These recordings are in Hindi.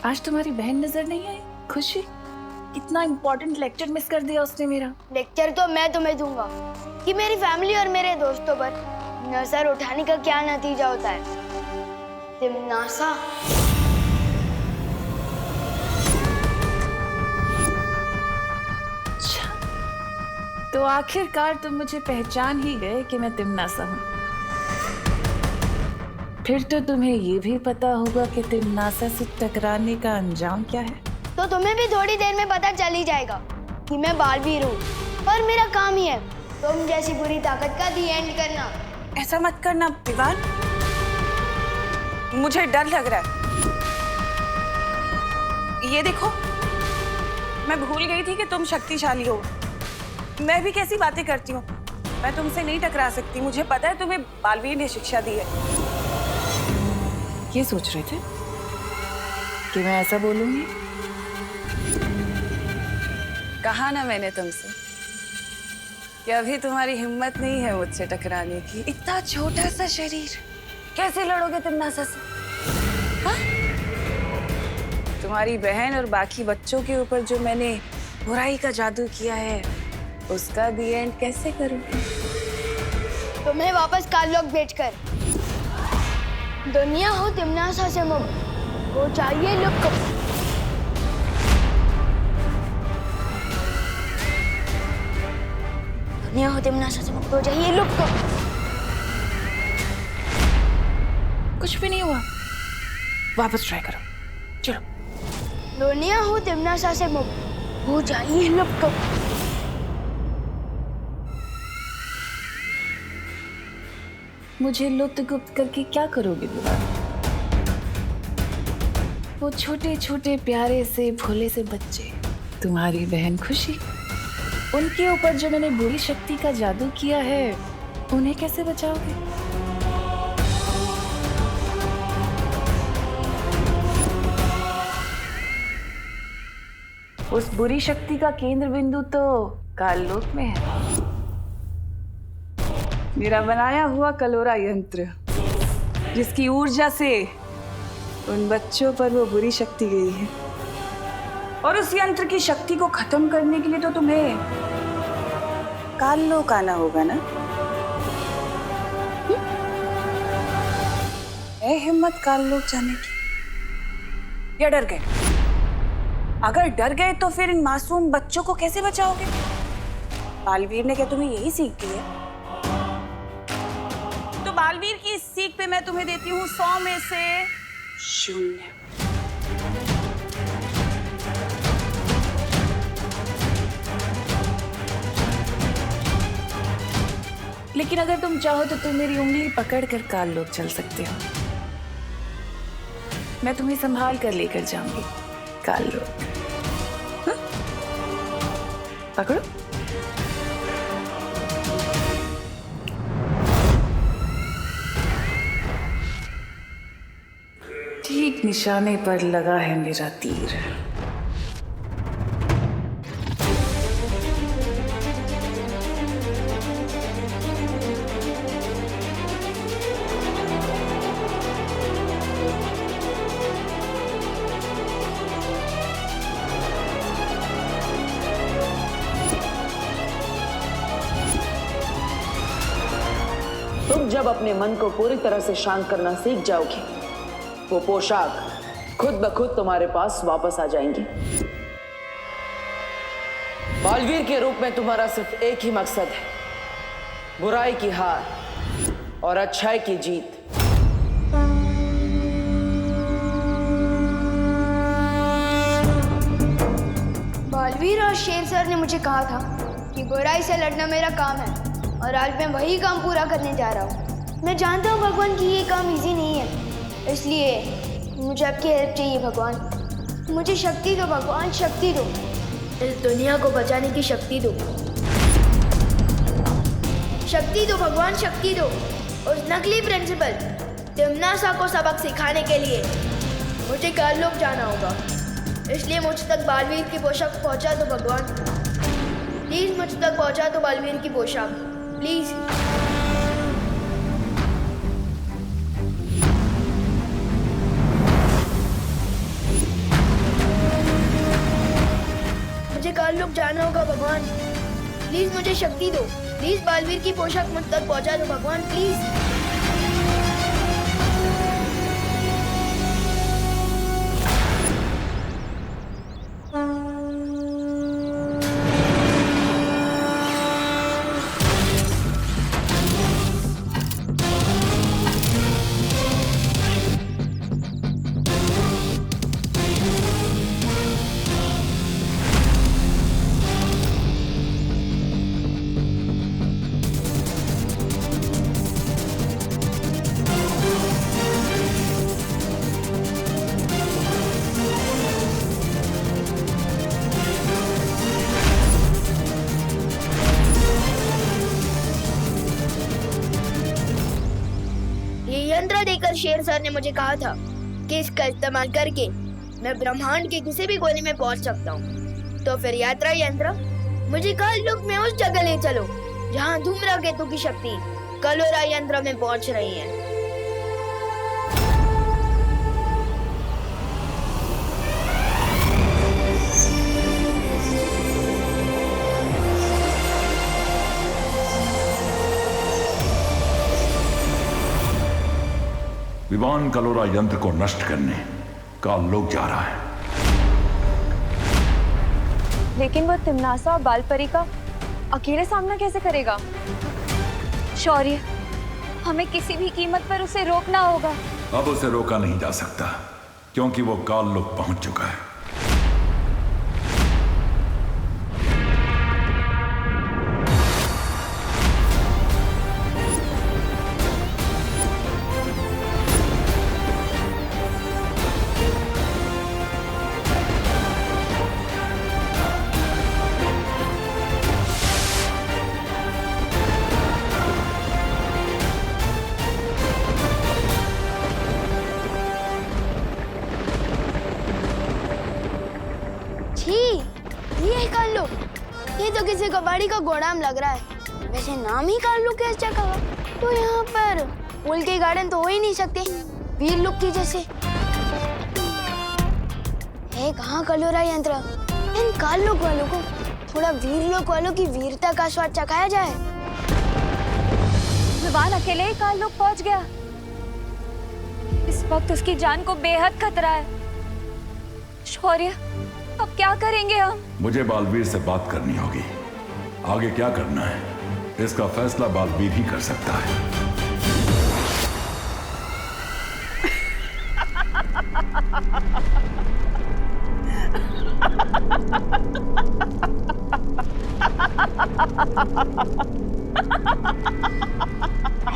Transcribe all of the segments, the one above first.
आज तुम्हारी बहन नजर नहीं आई? खुशी, कितना इम्पोर्टेंट लेक्चर मिस कर दिया उसने मेरा। लेक्चर तो मैं तुम्हें दूंगा कि मेरी फैमिली और मेरे दोस्तों पर नजर उठाने का क्या नतीजा होता है। तिमनासा, अच्छा, तो आखिरकार तुम मुझे पहचान ही गए कि मैं तिमनासा हूँ। फिर तो तुम्हें ये भी पता होगा कि तिमनासा से टकराने का अंजाम क्या है। तो तुम्हें भी थोड़ी देर में पता चल ही जाएगा कि मैं बालवीर हूँ और मेरा काम ही है तुम जैसी बुरी ताकत का दी एंड करना। ऐसा मत करना दीवान, मुझे डर लग रहा है। ये देखो, मैं भूल गई थी कि तुम शक्तिशाली हो। मैं भी कैसी बातें करती हूँ, मैं तुमसे नहीं टकरा सकती। मुझे पता है तुम्हें बालवीर ने शिक्षा दी है। ये सोच रहे थे कि मैं ऐसा बोलूंगी? कहा ना मैंने तुमसे कि अभी तुम्हारी हिम्मत नहीं है मुझसे टकराने की। इतना छोटा सा शरीर, कैसे लड़ोगे तिमनासा से? हाँ? तुम्हारी बहन और बाकी बच्चों के ऊपर जो मैंने बुराई का जादू किया है, उसका दी एंड कैसे करूंगी? तुम्हें वापस काललोक भेजकर दुनिया हो तिमनासा से मुक्त हो चाहिए लुक। दुनिया हो तिमनासा से मुक्त हो चाहिए लुक। कुछ भी नहीं हुआ, वापस ट्राई करो, चलो। दुनिया हो तिमनासा से मुक्त हो चाहिए लुक। मुझे लुप्त गुप्त करके क्या करोगे दीवान? वो छोटे छोटे प्यारे से भोले से बच्चे, तुम्हारी बहन खुशी, उनके ऊपर जो मैंने बुरी शक्ति का जादू किया है, उन्हें कैसे बचाओगे? उस बुरी शक्ति का केंद्र बिंदु तो काललोक में है। मेरा बनाया हुआ कलोरा यंत्र, जिसकी ऊर्जा से उन बच्चों पर वो बुरी शक्ति गई है। और उस यंत्र की शक्ति को खत्म करने के लिए तो तुम्हें काललोक आना होगा ना? है हिम्मत काललोक जाने की? या डर गए? अगर डर गए तो फिर इन मासूम बच्चों को कैसे बचाओगे? बालवीर ने क्या तुम्हें यही सीख दी है? तो बालवीर की इस सीख पे मैं तुम्हें देती हूँ 100 में से 0। लेकिन अगर तुम चाहो तो तुम मेरी उंगली पकड़कर काललोक चल सकते हो। मैं तुम्हें संभाल कर लेकर जाऊंगी काललोक। हाँ? पकड़ो। ठीक निशाने पर लगा है मेरा तीर। तुम जब अपने मन को पूरी तरह से शांत करना सीख जाओगे, वो पोशाक खुद ब खुद तुम्हारे पास वापस आ जाएंगी। बालवीर के रूप में तुम्हारा सिर्फ एक ही मकसद है, बुराई की हार और अच्छाई की जीत। बालवीर और शेर सर ने मुझे कहा था कि बुराई से लड़ना मेरा काम है और आज मैं वही काम पूरा करने जा रहा हूँ। मैं जानता हूँ भगवान कि ये काम इजी नहीं है, इसलिए मुझे आपकी हेल्प चाहिए भगवान। मुझे शक्ति दो भगवान, शक्ति दो। इस दुनिया को बचाने की शक्ति दो। शक्ति दो भगवान, शक्ति दो। उस नकली प्रिंसिपल तिमनासा को सबक सिखाने के लिए मुझे काललोक जाना होगा, इसलिए मुझ तक बालवीर की पोशाक पहुंचा दो भगवान। प्लीज मुझ तक पहुंचा दो बालवीर की पोशाक, प्लीज। काल लोग जाना होगा भगवान। प्लीज मुझे शक्ति दो। प्लीज बालवीर की पोशाक मुझ तक पहुंचा दो भगवान, प्लीज। यंत्र देकर शेर सर ने मुझे कहा था कि इसका इस्तेमाल करके मैं ब्रह्मांड के किसी भी कोने में पहुंच सकता हूँ। तो फिर यात्रा यंत्र मुझे काल लोक में उस जगह ले चलो जहाँ धूम्रकेतु की शक्ति कलोरा यंत्र में पहुंच रही है। विमान कलोरा यंत्र को नष्ट करने काल लोक जा रहा है। लेकिन वो तिमनासा और बालपरी का अकेले सामना कैसे करेगा? शौर्य, हमें किसी भी कीमत पर उसे रोकना होगा। अब उसे रोका नहीं जा सकता क्योंकि वो काल लोक पहुंच चुका है। ये तो किसी कबाड़ी का गोदाम लग रहा है। वैसे नाम ही काल लोक है इस जगह का, तो यहाँ पर फूल के गार्डन तो हो ही नहीं सकते वीर लोक की जैसे। है कहाँ कलोरा यंत्र? इन काल लोक वालों को थोड़ा वीर लोक वालों की वीरता का स्वाद चखाया जाए। विमान अकेले ही काल लोक पहुंच गया। इस वक्त उसकी जान को बेहद खतरा है। शौर्य, अब क्या करेंगे हम? मुझे बालवीर से बात करनी होगी। आगे क्या करना है इसका फैसला बालवीर ही कर सकता है।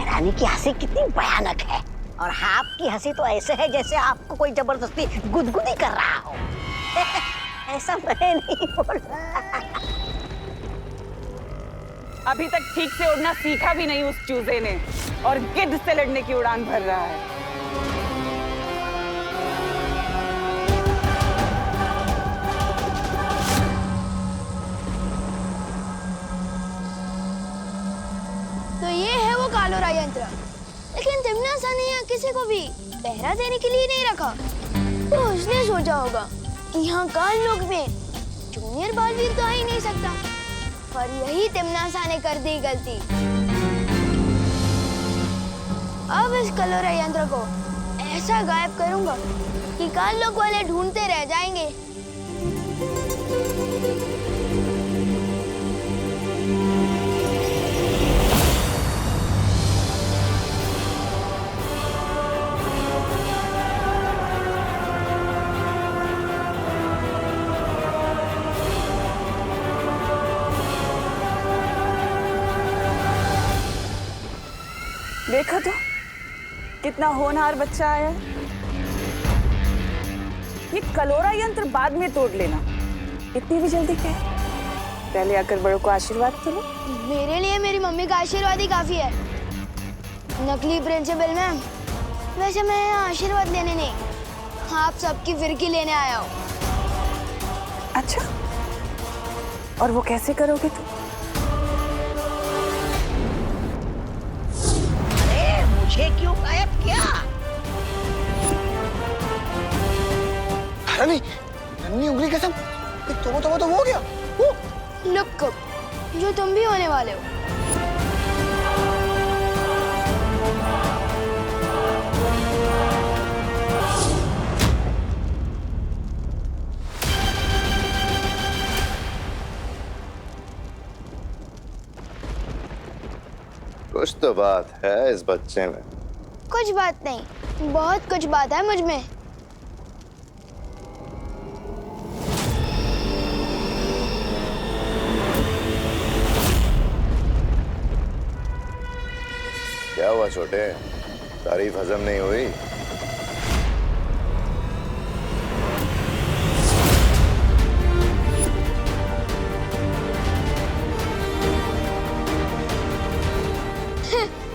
रानी की हंसी कितनी भयानक है और आपकी हंसी तो ऐसे है जैसे आपको कोई जबरदस्ती गुदगुदी कर रहा हो। ऐसा मैं नहीं बोल रहा। अभी तक ठीक से उड़ना सीखा भी नहीं उस चूजे ने और गिद्ध से लड़ने की उड़ान भर रहा है। तो ये है वो कालोरा यंत्र। लेकिन तिमनासा ने यहाँ किसी को भी पहरा देने के लिए नहीं रखा, तो उसने सोचा होगा कि यहाँ काल लोक में जूनियर बालवीर तो आ ही नहीं सकता। पर यही तिमनासा ने कर दी गलती। अब इस कलोरा यंत्र को ऐसा गायब करूंगा कि काल लोक वाले ढूंढते रह जाएंगे। देखा तो कितना होनहार बच्चा आया। ये कलोरा यंत्र बाद में तोड़ लेना, इतनी भी जल्दी क्या है? पहले आकर बड़ों को आशीर्वाद तो लो। मेरे लिए मेरी मम्मी का आशीर्वाद ही काफी है। नकली प्रिंसिपल मैम, वैसे मैं यहाँ आशीर्वाद लेने नहीं, आप सबकी फिरकी लेने आया हूँ। अच्छा, और वो कैसे करोगे तुम? मुझे क्यों गायब किया? नन्ही उंगली कसम, तो वो हो गया। लुक अप, जो तुम भी होने वाले हो। कुछ तो बात है इस बच्चे में। कुछ बात नहीं, बहुत कुछ बात है मुझ में। क्या हुआ छोटे, तारीफ हजम नहीं हुई?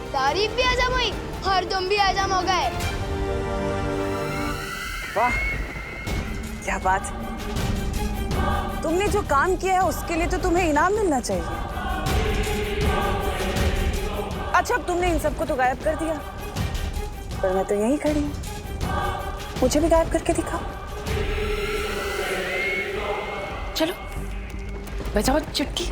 तारीफ भी हजम हुई और तुम भी हजम हो गए। वाह, क्या बात। तुमने जो काम किया है उसके लिए तो तुम्हें इनाम मिलना चाहिए। अच्छा, अब तुमने इन सबको तो गायब कर दिया, पर मैं तो यहीं खड़ी हूँ। मुझे भी गायब करके दिखाओ। चलो बजाओ चुटकी।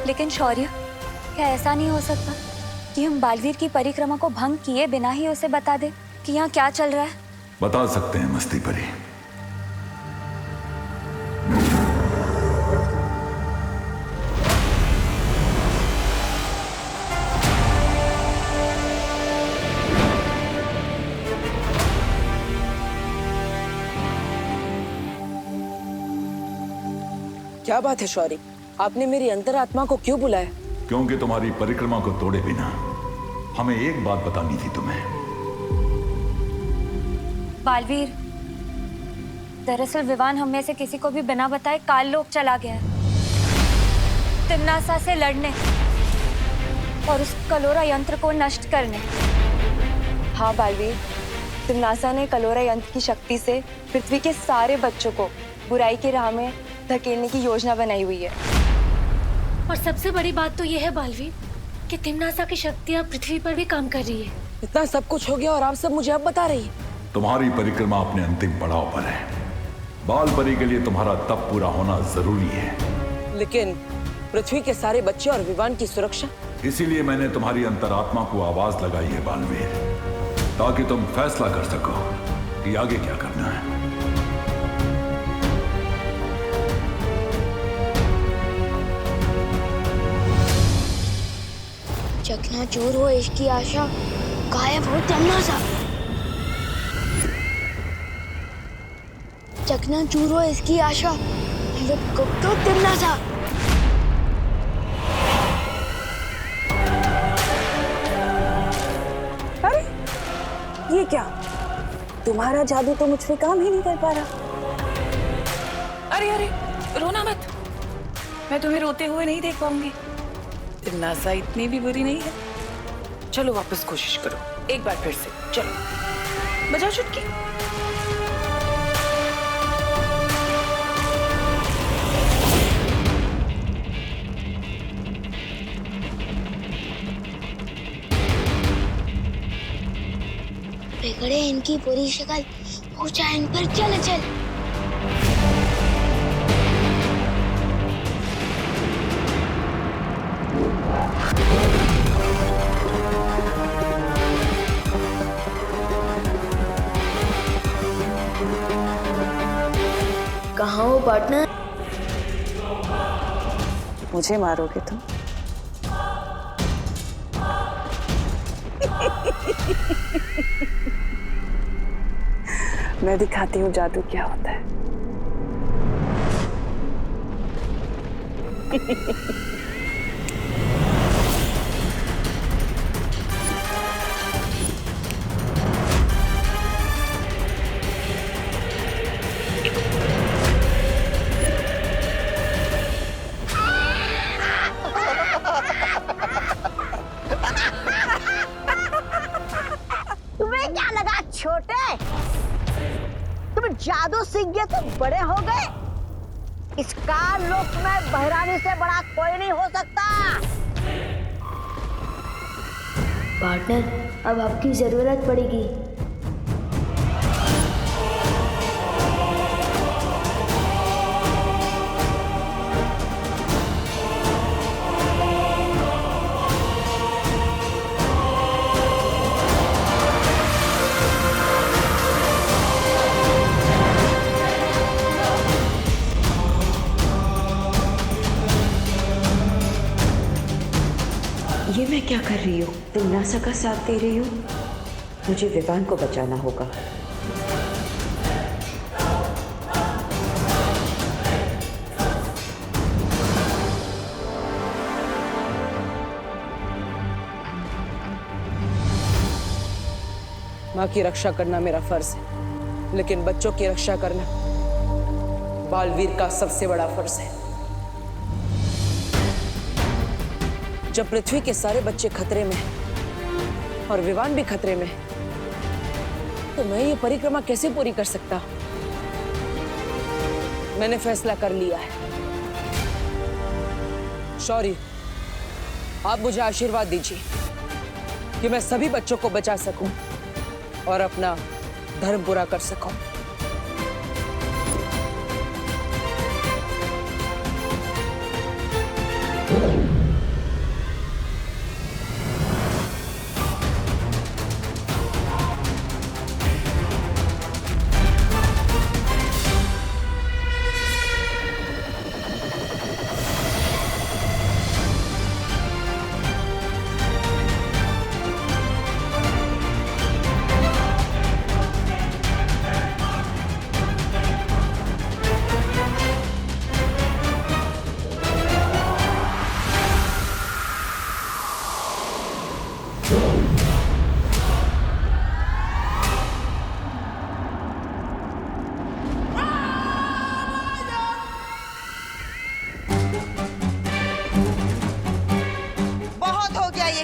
लेकिन शौर्य, क्या ऐसा नहीं हो सकता कि हम बालवीर की परिक्रमा को भंग किए बिना ही उसे बता दे कि यहाँ क्या चल रहा है? बता सकते हैं मस्ती परी। क्या बात है शौर्य, आपने मेरी अंतरात्मा को क्यों बुलाया? क्योंकि तुम्हारी परिक्रमा को तोड़े बिना हमें एक बात बतानी थी तुम्हें। बालवीर, दरअसल विवान हम में से किसी को भी बिना बताए काल लोक चला गया है, तिम्नासा से लड़ने और उस कलोरा यंत्र को नष्ट करने। हाँ बालवीर, तिम्नासा ने कलोरा यंत्र की शक्ति से पृथ्वी के सारे बच्चों को बुराई की राह में धकेलने की योजना बनाई हुई है। और सबसे बड़ी बात तो यह है बालवीर कि तिम्नासा की शक्तियाँ पृथ्वी पर भी काम कर रही है। इतना सब कुछ हो गया और आप सब मुझे अब बता रही है? तुम्हारी परिक्रमा अपने अंतिम पड़ाव पर है। बाल परी के लिए तुम्हारा तप पूरा होना जरूरी है। लेकिन पृथ्वी के सारे बच्चे और विवान की सुरक्षा? इसीलिए मैंने तुम्हारी अंतरात्मा को आवाज लगाई है बालवीर, ताकि तुम फैसला कर सको कि आगे क्या करना है। चकनाचूर हो इसकी आशा, गायब हो तिम्नासा। चकनाचूर हो इसकी आशा, लुक अप तो तिम्नासा। अरे ये क्या, तुम्हारा जादू तो मुझ पे काम ही नहीं कर पा रहा। अरे अरे, रोना मत, मैं तुम्हें रोते हुए नहीं देख पाऊंगी। तिम्नासा इतनी भी बुरी नहीं है। चलो वापस कोशिश करो, एक बार फिर से। चलो बजाओ चुटकी। बिगड़े इनकी बुरी शक्ल, ऊंचा इन पर चल चल। कहाँ हो पार्टनर? मुझे मारोगे तुम? मैं दिखाती हूँ जादू क्या होता है। प्रतिज्ञा तो बड़े हो गए। इस काल लोक में बहरानी से बड़ा कोई नहीं हो सकता। पार्टनर, अब आपकी जरूरत पड़ेगी। ये मैं क्या कर रही हूँ? तिमनासा का साथ दे रही हूँ। मुझे विवान को बचाना होगा। माँ की रक्षा करना मेरा फर्ज है, लेकिन बच्चों की रक्षा करना बालवीर का सबसे बड़ा फर्ज है। जब पृथ्वी के सारे बच्चे खतरे में हैं और विवान भी खतरे में है, तो मैं ये परिक्रमा कैसे पूरी कर सकता? मैंने फैसला कर लिया है। शौर्य, आप मुझे आशीर्वाद दीजिए कि मैं सभी बच्चों को बचा सकूं और अपना धर्म पूरा कर सकूं।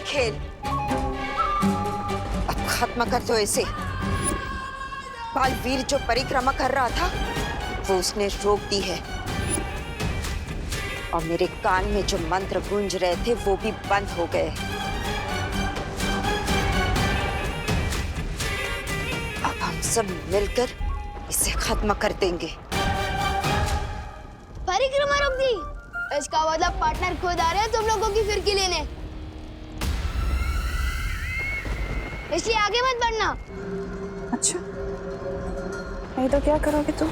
खेल अब खत्म कर दो इसे। बालवीर जो परिक्रमा कर रहा था वो उसने रोक दी है, और मेरे कान में जो मंत्र गूंज रहे थे वो भी बंद हो गए। अब हम सब मिलकर इसे खत्म कर देंगे। परिक्रमा रोक दी? इसका मतलब पार्टनर खुद आ रहे हैं तुम लोगों की फिरकी लेने, इसलिए आगे मत बढ़ना। अच्छा, नहीं तो क्या करोगे तुम?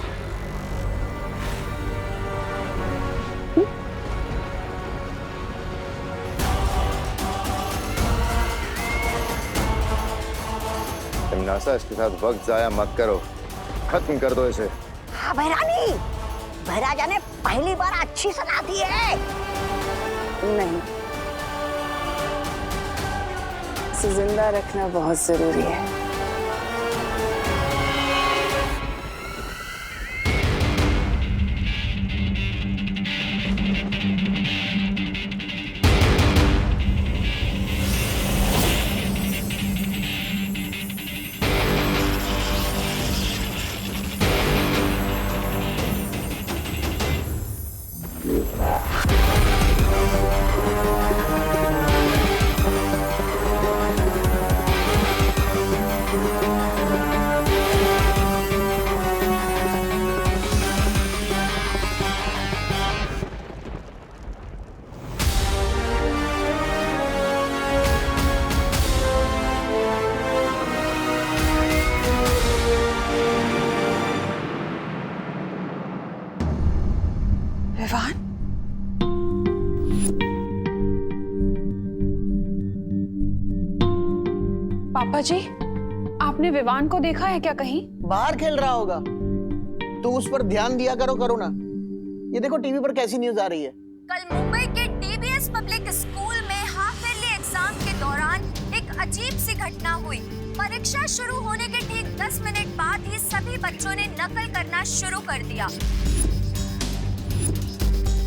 तिमनासा, इसके साथ वक्त जाया मत करो, खत्म कर दो इसे। हाँ बहरानी, महाराजा ने पहली बार अच्छी सलाह दी है। नहीं, इसे जिंदा रखना बहुत जरूरी है। विवान, पापा जी, आपने विवान को देखा है क्या कहीं? बाहर खेल रहा होगा, तो उस पर ध्यान दिया करो करुणा। ये देखो टीवी पर कैसी न्यूज आ रही है। कल मुंबई के डीबीएस पब्लिक स्कूल में हाफ ईयरली एग्जाम के दौरान एक अजीब सी घटना हुई। परीक्षा शुरू होने के ठीक 10 मिनट बाद ही सभी बच्चों ने नकल करना शुरू कर दिया।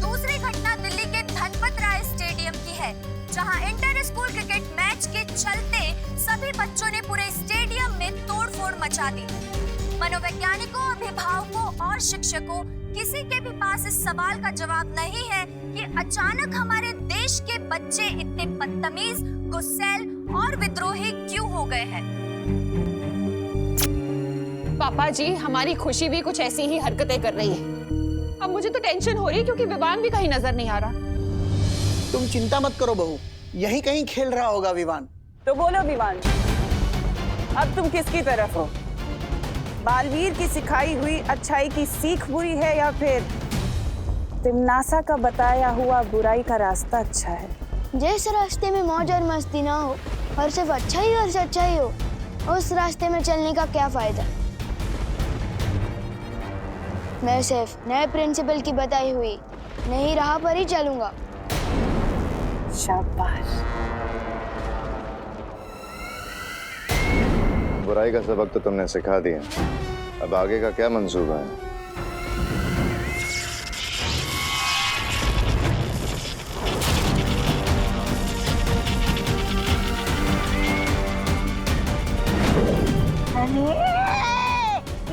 दूसरी घटना दिल्ली के धनपत राय स्टेडियम की है, जहां इंटर स्कूल क्रिकेट मैच के चलते सभी बच्चों ने पूरे स्टेडियम में तोड़फोड़ मचा दी। मनोवैज्ञानिकों, अभिभावकों और शिक्षकों, किसी के भी पास इस सवाल का जवाब नहीं है कि अचानक हमारे देश के बच्चे इतने बदतमीज, गुस्सैल और विद्रोही क्यों हो गए हैं। पापा जी, हमारी खुशी भी कुछ ऐसी ही हरकतें कर रही है। अब मुझे तो टेंशन हो रही है क्योंकि विवान भी कहीं नजर नहीं आ रहा। तुम चिंता मत करो बहू, यहीं कहीं खेल रहा होगा विवान। तो बोलो विवान, अब तुम किसकी तरफ हो? बालवीर की सिखाई हुई अच्छाई की सीख बुरी है या फिर तिम्नासा का बताया हुआ बुराई का रास्ता अच्छा है? जिस रास्ते में मौज और मस्ती ना हो और सिर्फ अच्छा ही और सच्चाई हो, उस रास्ते में चलने का क्या फायदा। मैं सिर्फ नए प्रिंसिपल की बताई हुई नई राह पर ही चलूंगा। शाबाश। बुराई का सबक तो तुमने सिखा दिया, अब आगे का क्या मंसूबा है?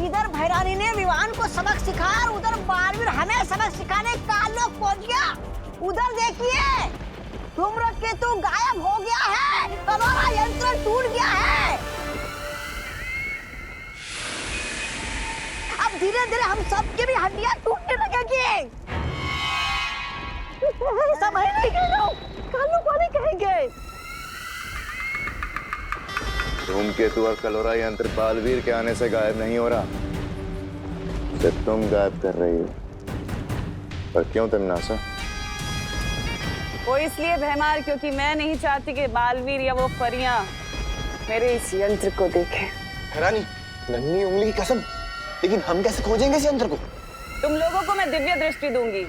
इधर भैरानी ने विवान को सबक सिखाया और उधर बालवीर हमें सबक सिखाने का लोग पहुंच गया। उधर देखिए, धूम्रकेतु गायब हो गया है, हमारा यंत्र टूट गया है। अब धीरे धीरे हम सबकी भी हड्डियां टूटने लगेगी। सब है नहीं कालू को नहीं कहेंगे। धूमकेतु और कलोरा यंत्र बालवीर के आने से गायब नहीं हो रहा, सिर्फ तुम गायब कर रही हो। पर क्यों तिम्नासा? वो इसलिए भैमार क्योंकि मैं नहीं चाहती कि बालवीर या वो परियां मेरे इस यंत्र को देखें। रानी, नन्ही उंगली की कसम, लेकिन हम कैसे खोजेंगे इस यंत्र को? तुम लोगों को मैं दिव्य दृष्टि दूंगी,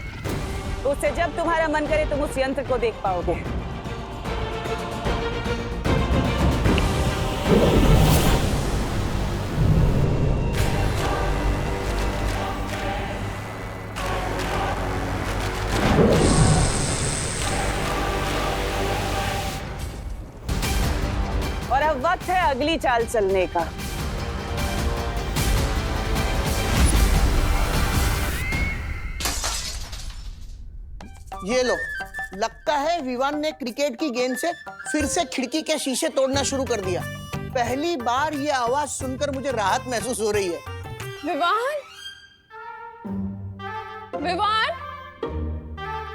तो उससे जब तुम्हारा मन करे तुम उस यंत्र को देख पाओगे। और अब वक्त है अगली चाल चलने का। ये लो, लगता है विवान ने क्रिकेट की गेंद से फिर से खिड़की के शीशे तोड़ना शुरू कर दिया। पहली बार ये आवाज सुनकर मुझे राहत महसूस हो रही है। विवान, विवान,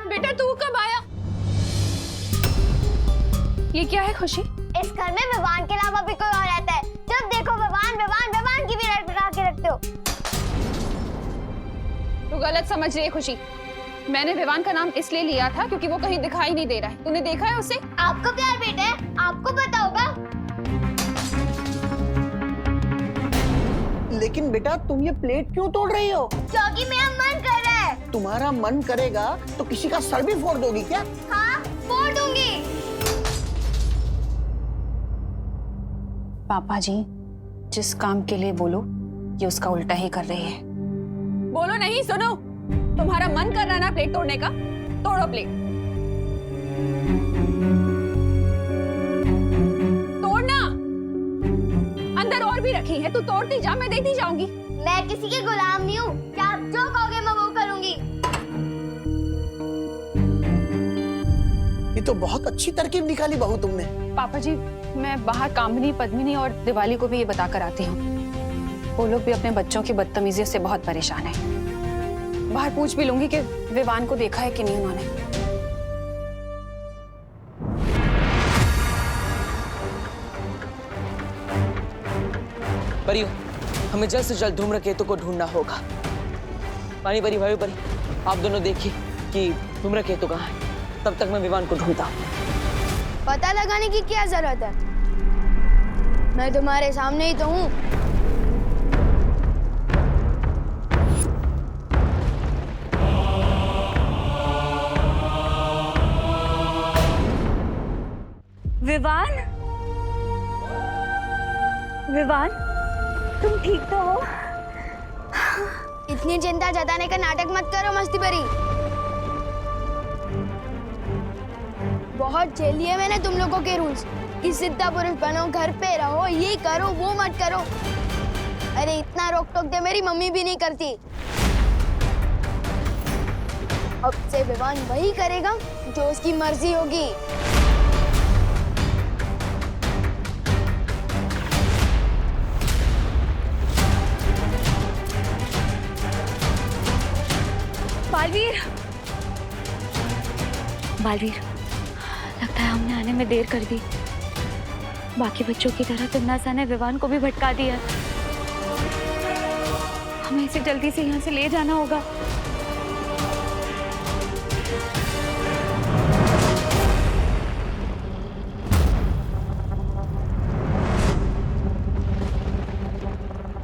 बेटा तू कब आया? ये क्या है खुशी? इस घर में विवान के अलावा भी कोई और रहता है। जब देखो विवान विवान विवान की भी रट बना के रखते हो। तू गलत समझ रही है खुशी। मैंने विवान का नाम इसलिए लिया था क्योंकि वो कहीं दिखाई नहीं दे रहा है। तूने देखा है उसे? आपका प्यार बेटा है, आपको पता होगा। लेकिन बेटा तुम ये प्लेट क्यों तोड़ रही हो? क्योंकि मेरा मन कर रहा है। तुम्हारा मन करेगा तो किसी का सर भी फोड़ दोगी क्या? हाँ, फोड़ दूंगी। पापा जी, जिस काम के लिए बोलो ये उसका उल्टा ही कर रही है। बोलो नहीं, सुनो। तुम्हारा मन कर रहा है ना प्लेट तोड़ने का? तोड़ो प्लेट। तोड़ना। अंदर और भी रखी है, तू तोड़ती जा, मैं देती जाऊंगी। मैं किसी के गुलाम नहीं हूँ। क्या आप जो कहोगे मैं वो करूंगी। ये तो बहुत अच्छी तरकीब निकाली बहू तुमने। पापा जी, मैं बाहर कामनी, पद्मिनी और दिवाली को भी ये बता कर आती हूँ। वो लोग भी अपने बच्चों की बदतमीजी से बहुत परेशान हैं। बाहर पूछ भी लूंगी कि विवान को देखा है कि नहीं उन्होंने। परियो, हमें जल्द से जल्द धूम्रकेतु को ढूंढना होगा। पानी परी, भाई परी, आप दोनों देखिए कि धूम्रकेतु कहाँ है। तब तक मैं विवान को ढूंढता हूँ। पता लगाने की क्या जरूरत है? मैं तुम्हारे सामने ही तो हूँ। विवान, विवान, तुम ठीक तो हो? इतनी चिंता जताने का नाटक मत करो मस्ती परी। बहुत झेल लिए मैंने तुम लोगों के रूल्स कि सिद्धा पुरुष बनो, घर पे रहो, ये करो वो मत करो। अरे इतना रोक टोक दे मेरी मम्मी भी नहीं करती। अब से विवान वही करेगा जो उसकी मर्जी होगी। बालवीर, बालवीर, लगता है हमने आने में देर कर दी। बाकी बच्चों की तरह तिम्नासा ने विवान को भी भटका दिया। हमें इसे जल्दी से यहाँ से ले जाना होगा।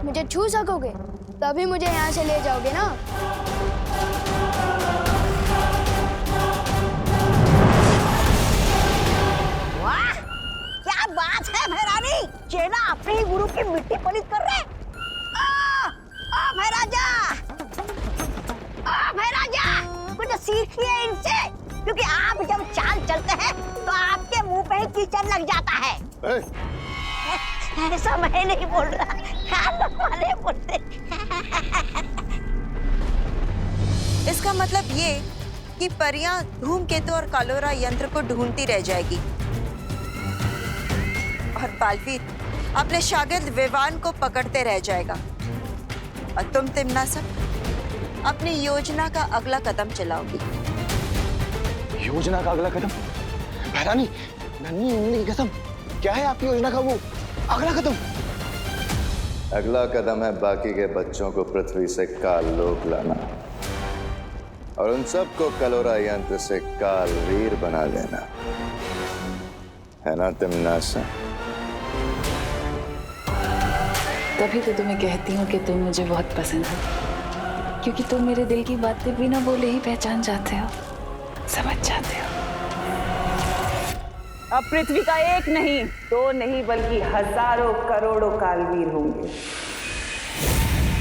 मुझे छू सकोगे तभी मुझे यहाँ से ले जाओगे ना। वाह, क्या बात है भैरानी, चेला अपने ही गुरु की मिट्टी पलित कर रहे। भैराजा, कुछ सीखिए इनसे, क्योंकि आप जब चाल चलते हैं तो आपके मुंह पे ही कीचड़ लग जाता है। ऐसा मैं नहीं बोल रहा, खान वाले बोलते। इसका मतलब ये कि परियां धूमकेतु और कालोरा यंत्र को ढूंढती रह जाएगी और बालवीर अपने शागिर्द विवान को पकड़ते रह जाएगा और तुम तिम्नासा अपनी योजना का अगला कदम चलाओगी। योजना का अगला कदम? भैरानी, नन्ही उंगली की कसम, क्या है आपकी योजना का वो अगला कदम? अगला कदम है बाकी के बच्चों को पृथ्वी से काल लोक लाना और उन सबको कलोरा यंत्र से कालवीर बना देना, है ना तिम्नासा? तभी तो तुम्हें कहती हूँ कि तुम मुझे बहुत पसंद हो, क्योंकि तुम मेरे दिल की बातें बिना बोले ही पहचान जाते हो, समझ जाते हो। अब पृथ्वी का एक नहीं, दो नहीं, बल्कि हजारों करोड़ों कालवीर होंगे।